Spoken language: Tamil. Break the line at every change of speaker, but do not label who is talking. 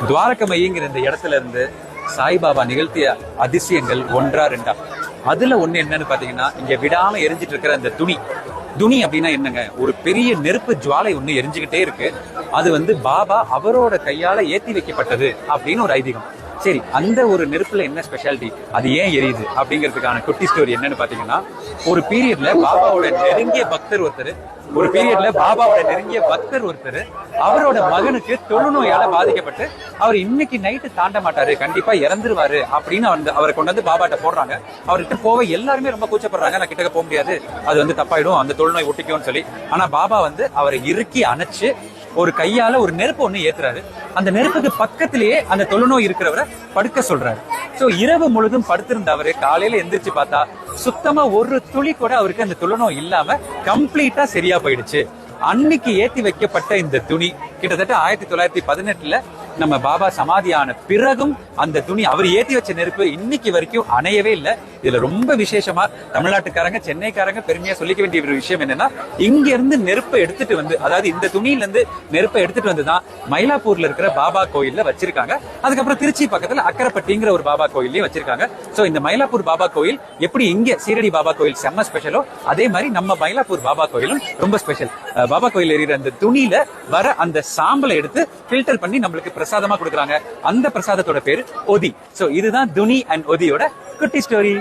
துவாரகமைங்கிற இந்த இடத்துல இருந்து சாய்பாபா நிகழ்த்திய அதிசயங்கள் ஒன்றா ரெண்டா. அதுல ஒண்ணு என்னன்னு பாத்தீங்கன்னா, இங்க விடாம எரிஞ்சிட்டு இருக்கிற அந்த துணி அப்படின்னா என்னங்க, ஒரு பெரிய நெருப்பு ஜுவாலை ஒண்ணு எரிஞ்சுக்கிட்டே இருக்கு. அது பாபா அவரோட கையால ஏத்தி வைக்கப்பட்டது அப்படின்னு ஒரு ஐதீகம். சரி, அந்த ஒரு நெருப்புல என்ன ஸ்பெஷாலிட்டி, அது ஏன் எரியுது அப்படிங்கிறதுக்கான குட்டி ஸ்டோரி என்னன்னு பாத்தீங்கன்னா, ஒரு பீரியட்ல பாபாவோட நெருங்கிய பக்தர் ஒருத்தர் அவரோட மகனுக்கு தொழுநோயால பாதிக்கப்பட்டு அவர் இன்னைக்கு நைட்டு தாண்ட மாட்டாரு, கண்டிப்பா இறந்துருவாரு அப்படின்னு அவரை கொண்டு வந்து பாபாட்ட போடுறாங்க. அவர்கிட்ட போக எல்லாருமே ரொம்ப கூச்சப்படுறாங்க, நான் கிட்டக்க போக முடியாது, அது தப்பாயிடும், அந்த தொழுநோய் ஒட்டிக்கும்னு சொல்லி. ஆனா பாபா அவரை இறுக்கி அணைச்சு ஒரு கையால ஒரு நெருப்பு ஒண்ணு ஏத்துறாரு. அந்த நெருப்புக்கு பக்கத்திலேயே அந்த தொழுநோய் இருக்கிறவரை படுக்க சொல்றாரு. சோ இரவு முழுதும் படுத்திருந்த அவரு காலையில எந்திரிச்சு பார்த்தா சுத்தமா ஒரு துளி கூட அவருக்கு அந்த தொழுநோய் இல்லாம கம்ப்ளீட்டா சரியா போயிடுச்சு. அன்னைக்கு ஏத்தி வைக்கப்பட்ட இந்த துணி கிட்டத்தட்ட 1918 நம்ம பாபா சமாதியான பிறகும் அந்த துணி, அவர் ஏத்தி வச்ச நெருப்பு இன்னைக்கு வரைக்கும் அணையவே இல்லை. இதுல ரொம்ப விசேஷமா தமிழ்நாட்டுக்காரங்க, சென்னைக்காரங்க பெருமையா சொல்லிக்க வேண்டிய ஒரு விஷயம் என்னன்னா, இங்க இருந்து நெருப்பை எடுத்துட்டு வந்து, அதாவது இந்த துணியில இருந்து நெருப்பை எடுத்துட்டு வந்துதான் மயிலாப்பூர்ல இருக்கிற பாபா கோயில்ல வச்சிருக்காங்க. அதுக்கப்புறம் திருச்சி பக்கத்துல அக்கரைப்பட்டிங்கிற ஒரு பாபா கோயிலையும் வச்சிருக்காங்க. சோ இந்த மயிலாப்பூர் பாபா கோயில் எப்படி இங்க சீரடி பாபா கோயில் செம்ம ஸ்பெஷலோ, அதே மாதிரி நம்ம மயிலாப்பூர் பாபா கோயிலும் ரொம்ப ஸ்பெஷல். பாபா கோயில் எறிகிற அந்த துணியில வர அந்த சாம்பலை எடுத்து ஃபில்டர் பண்ணி நம்மளுக்கு பிரசாதமா கொடுக்குறாங்க. அந்த பிரசாதத்தோட பேரு ஒதி. சோ இதுதான் துணி அண்ட் ஒதியோட குட்டி ஸ்டோரி.